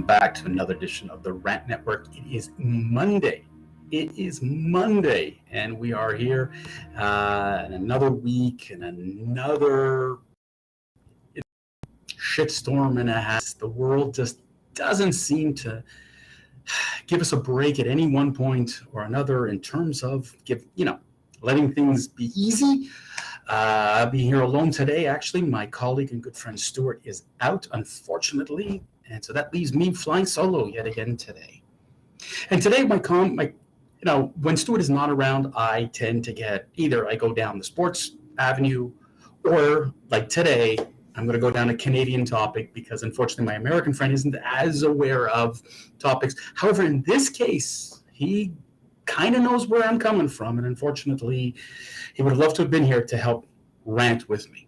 back to another edition of the Rant Network. It is Monday. And we are here in another week and another shitstorm and a half. The world just doesn't seem to give us a break at any one point or another in terms of letting things be easy. I'll be here alone today. Actually, my colleague and good friend Stuart is out, unfortunately, and so that leaves me flying solo yet again today. And today, when Stuart is not around, I tend to get either I go down the sports avenue, or like today, I'm going to go down a Canadian topic because unfortunately, my American friend isn't as aware of topics. However, in this case, he kind of knows where I'm coming from, and unfortunately, he would have loved to have been here to help rant with me.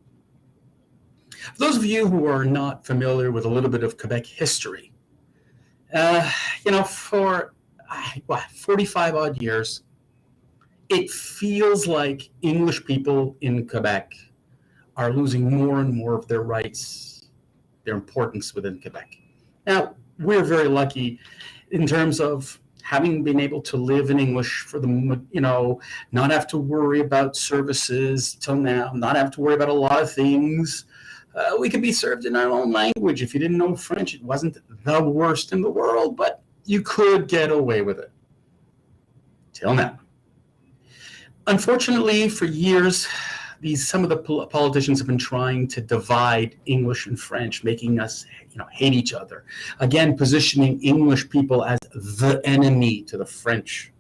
For those of you who are not familiar with a little bit of Quebec history, for 45 odd years, it feels like English people in Quebec are losing more and more of their rights, their importance within Quebec. Now, we're very lucky in terms of having been able to live in English for not have to worry about services till now, not have to worry about a lot of things. We could be served in our own language. If you didn't know French, it wasn't the worst in the world, but you could get away with it. Till now. Unfortunately, for years, some of the politicians have been trying to divide English and French, making us hate each other. Again, positioning English people as the enemy to the French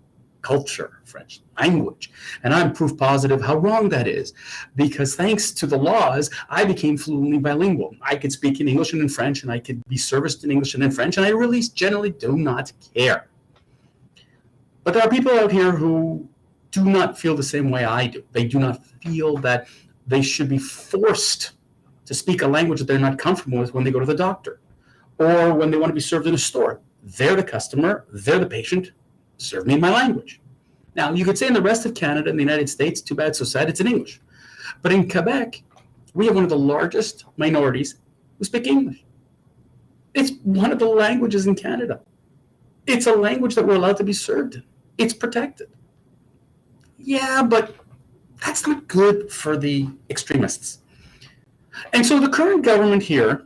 culture, French language. And I'm proof positive how wrong that is, because thanks to the laws, I became fluently bilingual. I could speak in English and in French, and I could be serviced in English and in French, and I really generally do not care. But there are people out here who do not feel the same way I do. They do not feel that they should be forced to speak a language that they're not comfortable with when they go to the doctor or when they want to be served in a store. They're the customer, they're the patient, serve me in my language. Now, you could say in the rest of Canada and the United States, too bad, so sad, it's in English. But in Quebec, we have one of the largest minorities who speak English. It's one of the languages in Canada. It's a language that we're allowed to be served in. It's protected. Yeah, but that's not good for the extremists. And so the current government here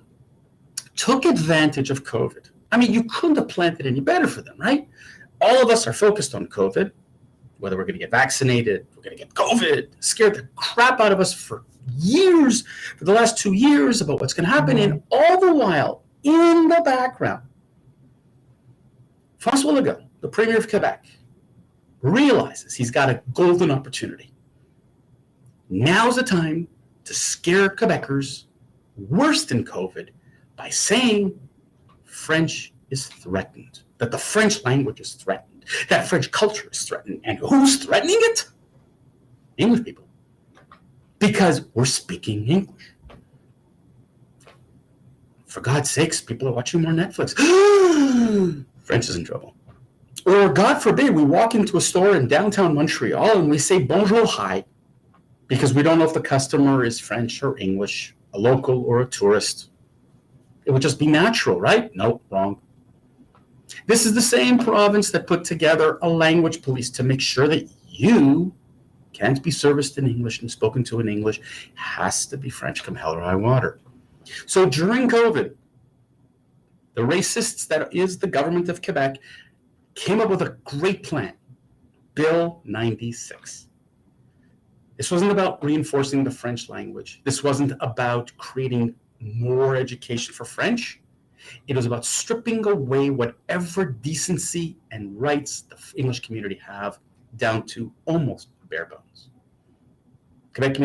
took advantage of COVID. I mean, you couldn't have planned it any better for them, right? All of us are focused on COVID, whether we're going to get vaccinated, we're going to get COVID, scared the crap out of us for years, for the last 2 years about what's going to happen. And all the while, in the background, François Legault, the Premier of Quebec, realizes he's got a golden opportunity. Now's the time to scare Quebecers worse than COVID by saying French is threatened, that the French language is threatened, that French culture is threatened. And who's threatening it? English people. Because we're speaking English. For God's sakes, people are watching more Netflix. French is in trouble. Or God forbid, we walk into a store in downtown Montreal and we say bonjour, hi, because we don't know if the customer is French or English, a local or a tourist. It would just be natural, right? Nope, wrong. This is the same province that put together a language police to make sure that you can't be serviced in English and spoken to in English. It has to be French come hell or high water. So during COVID, the racists that is the government of Quebec came up with a great plan, Bill 96. This wasn't about reinforcing the French language. This wasn't about creating more education for French. It was about stripping away whatever decency and rights the English community have down to almost bare bones. Quebec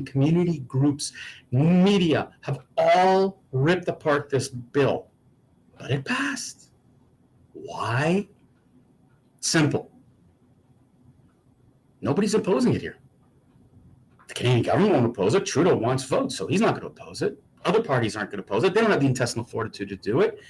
community groups, media have all ripped apart this bill, but it passed. Why? Simple. Nobody's opposing it here. The Canadian government won't oppose it. Trudeau wants votes, so he's not going to oppose it. Other parties aren't going to oppose it. They don't have the intestinal fortitude to do it.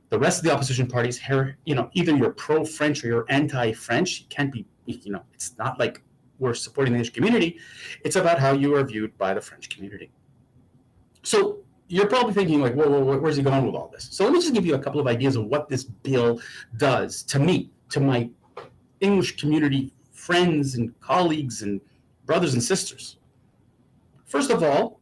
The rest of the opposition parties, either you're pro-French or you're anti-French. You can't be, it's not like we're supporting the English community. It's about how you are viewed by the French community. So you're probably thinking like, whoa, where's he going with all this? So let me just give you a couple of ideas of what this bill does to me, to my English community friends and colleagues and brothers and sisters. First of all,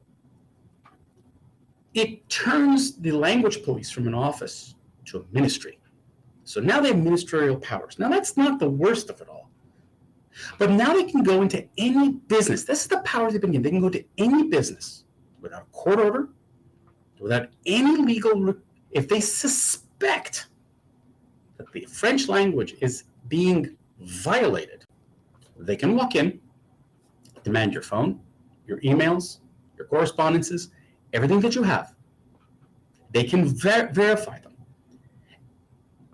it turns the language police from an office to a ministry. So now they have ministerial powers. Now that's not the worst of it all. But now they can go into any business. This is the power they've been given. They can go to any business without a court order, without any legal, if they suspect that the French language is being violated, they can walk in, demand your phone, your emails, your correspondences, everything that you have. They can verify them.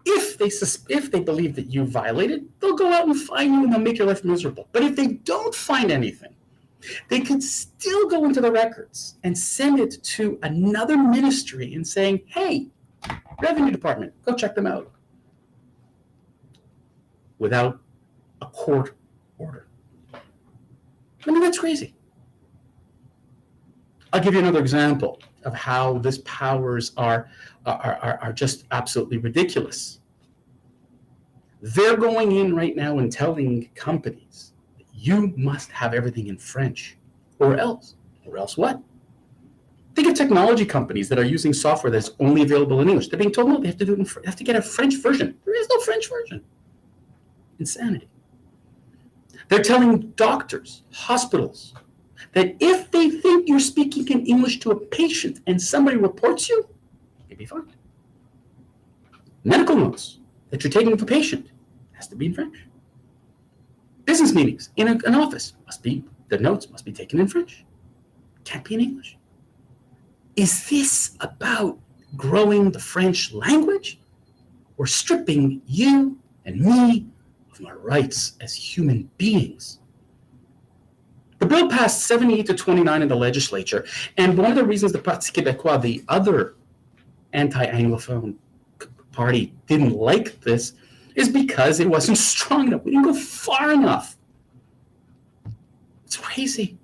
If they believe that you violated, they'll go out and fine you and they'll make your life miserable. But if they don't find anything, they can still go into the records and send it to another ministry and saying, hey, Revenue Department, go check them out. Without a court order. I mean, that's crazy. I'll give you another example of how these powers are just absolutely ridiculous. They're going in right now and telling companies that you must have everything in French, or else what? Think of technology companies that are using software that's only available in English. They're being told, no, they have to do it they have to get a French version. There is no French version. Insanity. They're telling doctors, hospitals, that if they think you're speaking in English to a patient and somebody reports you, you'll be fined. Medical notes that you're taking with a patient has to be in French. Business meetings in an office the notes must be taken in French. Can't be in English. Is this about growing the French language or stripping you and me of our rights as human beings? The bill passed 78 to 29 in the legislature, and one of the reasons the Parti Québécois, the other anti-Anglophone party, didn't like this is because it wasn't strong enough. We didn't go far enough. It's crazy.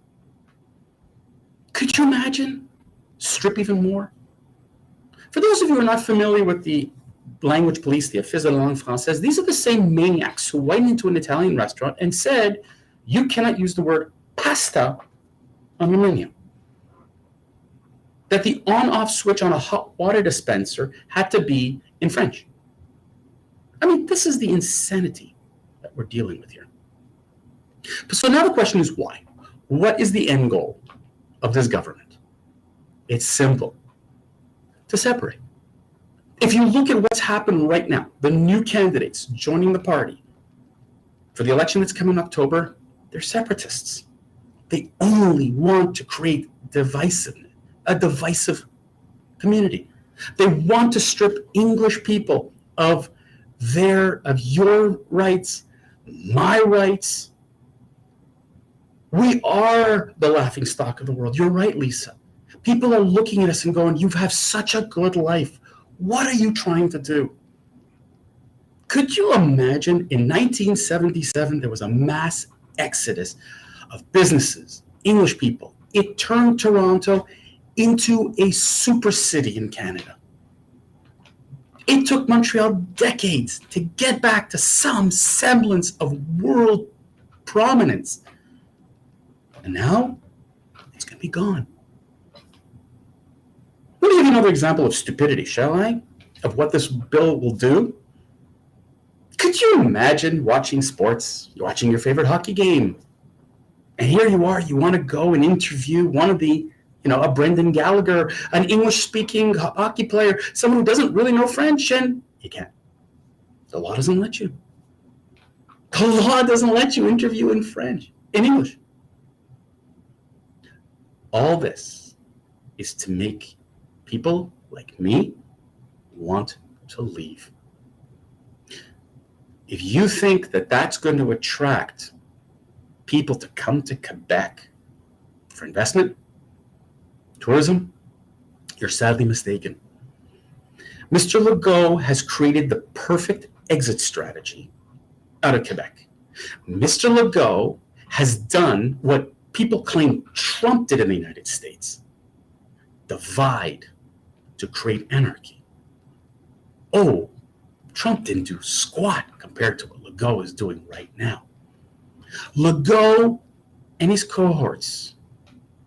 Could you imagine? Strip even more? For those of you who are not familiar with the language police, the Office de la langue française, these are the same maniacs who went into an Italian restaurant and said, you cannot use the word pasta on your menu. That the on-off switch on a hot water dispenser had to be in French. I mean, this is the insanity that we're dealing with here. So now the question is why? What is the end goal of this government? It's simple. To separate. If you look at what's happened right now, the new candidates joining the party for the election that's coming in October, they're separatists. They only want to create a divisive community. They want to strip English people of your rights, my rights. We are the laughingstock of the world. You're right, Lisa. People are looking at us and going, you have such a good life. What are you trying to do? Could you imagine in 1977, there was a mass exodus of businesses, English people. It turned Toronto into a super city in Canada. It took Montreal decades to get back to some semblance of world prominence. And now it's going to be gone. Let me give you another example of stupidity, shall I? Of what this bill will do. Could you imagine watching sports, watching your favorite hockey game, and here you are, you want to go and interview one of the, a Brendan Gallagher, an English-speaking hockey player, someone who doesn't really know French, and you can't. The law doesn't let you. The law doesn't let you interview in English. All this is to make people like me want to leave. If you think that that's going to attract people to come to Quebec for investment, tourism, you're sadly mistaken. Mr. Legault has created the perfect exit strategy out of Quebec. Mr. Legault has done what people claim Trump did in the United States. divide, to create anarchy. Oh, Trump didn't do squat compared to what Legault is doing right now. Legault and his cohorts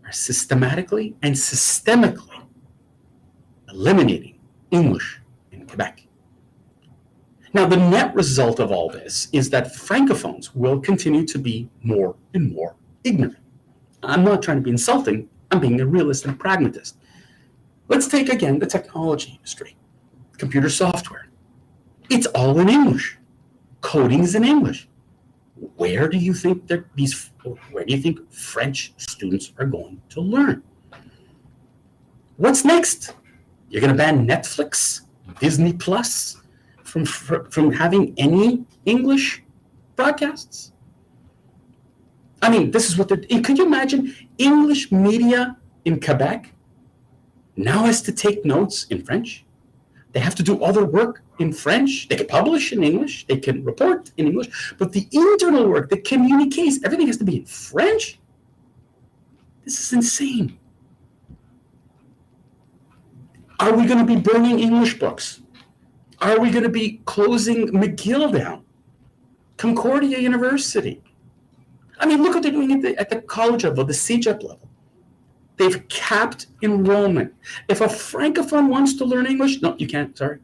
are systematically and systemically eliminating English in Quebec. Now, the net result of all this is that Francophones will continue to be more and more ignorant. I'm not trying to be insulting. I'm being a realist and pragmatist. Let's take again the technology industry, computer software. It's all in English. Coding is in English. Where do you think French students are going to learn? What's next? You're going to ban Netflix, Disney Plus from having any English broadcasts? I mean, this is what they're. Could you imagine English media in Quebec now has to take notes in French? They have to do all their work in French. They can publish in English. They can report in English. But the internal work, the communiques, everything has to be in French? This is insane. Are we going to be burning English books? Are we going to be closing McGill down? Concordia University? I mean, look what they're doing at the college level, the CEGEP level. They've capped enrollment. If a Francophone wants to learn English, no, you can't, sorry.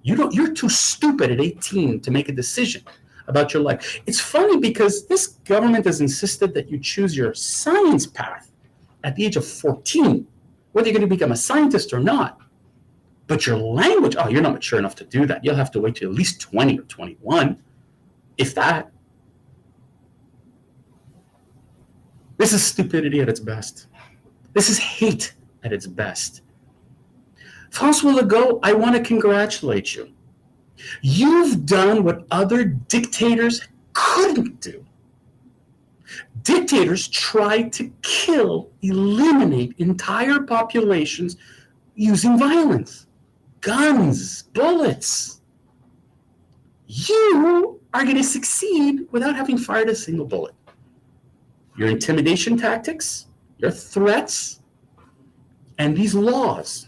You're too stupid at 18 to make a decision about your life. It's funny because this government has insisted that you choose your science path at the age of 14, whether you're going to become a scientist or not. But your language, you're not mature enough to do that. You'll have to wait till at least 20 or 21, if that. This is stupidity at its best. This is hate at its best. François Legault, I want to congratulate you. You've done what other dictators couldn't do. Dictators try to eliminate entire populations using violence, guns, bullets. You are going to succeed without having fired a single bullet. Your intimidation tactics, your threats, and these laws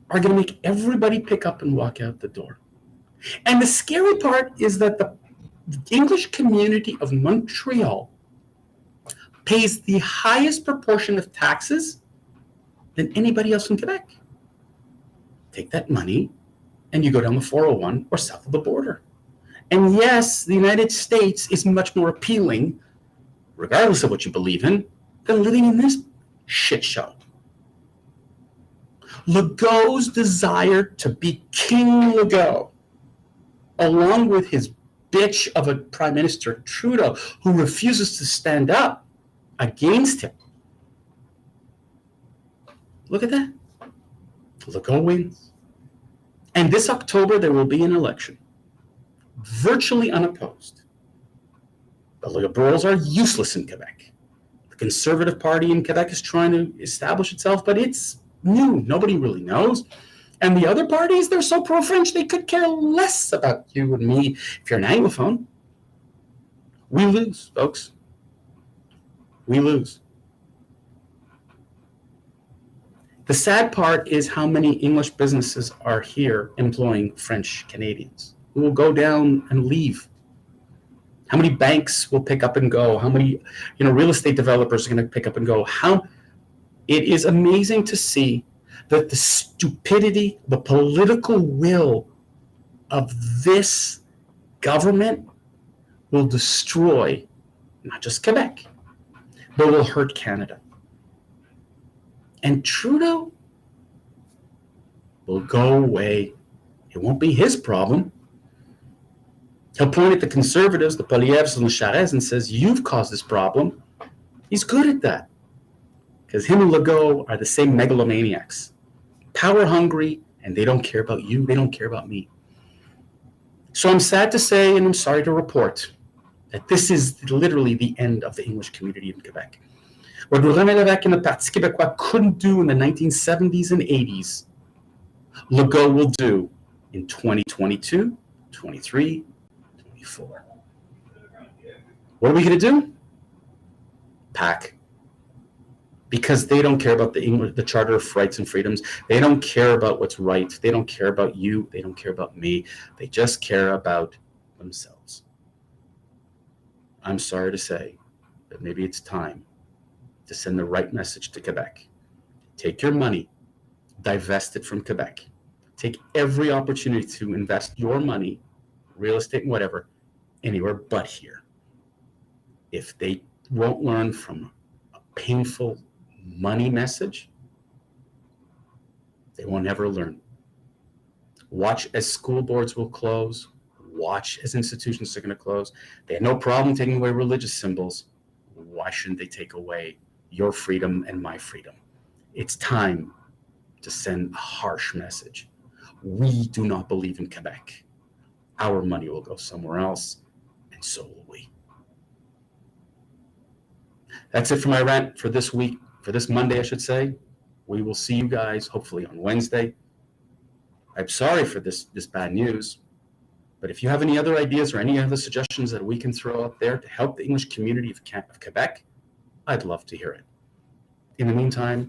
are going to make everybody pick up and walk out the door. And the scary part is that the English community of Montreal pays the highest proportion of taxes than anybody else in Quebec. Take that money and you go down the 401 or south of the border. And yes, the United States is much more appealing, regardless of what you believe in, than living in this shit show. Legault's desire to be King Legault, along with his bitch of a Prime Minister Trudeau, who refuses to stand up against him. Look at that. Legault wins. And this October, there will be an election, virtually unopposed. The Liberals are useless in Quebec. The Conservative Party in Quebec is trying to establish itself, but it's new. Nobody really knows. And the other parties, they're so pro-French, they could care less about you and me if you're an Anglophone. We lose, folks. We lose. The sad part is how many English businesses are here employing French Canadians who will go down and leave. How many banks will pick up and go? How many, real estate developers are going to pick up and go? It is amazing to see that the stupidity, the political will of this government will destroy not just Quebec, but will hurt Canada. And Trudeau will go away. It won't be his problem. He'll point at the Conservatives, the Poilievres and the Charest, and says, you've caused this problem. He's good at that. Because him and Legault are the same megalomaniacs. Power hungry, and they don't care about you. They don't care about me. So I'm sad to say, and I'm sorry to report, that this is literally the end of the English community in Quebec. What René Lévesque and the Parti Québécois couldn't do in the 1970s and 80s, Legault will do in 2022, 23, 24. What are we going to do? Pack. because they don't care about the Charter of Rights and Freedoms. They don't care about what's right. They don't care about you. They don't care about me. They just care about themselves. I'm sorry to say that maybe it's time to send the right message to Quebec. Take your money, divest it from Quebec. Take every opportunity to invest your money, real estate and whatever, anywhere but here. If they won't learn from a painful money message, they won't ever learn. Watch as school boards will close. Watch as institutions are going to close. They had no problem taking away religious symbols. Why shouldn't they take away your freedom and my freedom? It's time to send a harsh message. We do not believe in Quebec. Our money will go somewhere else, and so will we. That's it for my rant for this week, for this Monday, I should say. We will see you guys hopefully on Wednesday. I'm sorry for this bad news, but if you have any other ideas or any other suggestions that we can throw out there to help the English community of Quebec, I'd love to hear it. In the meantime,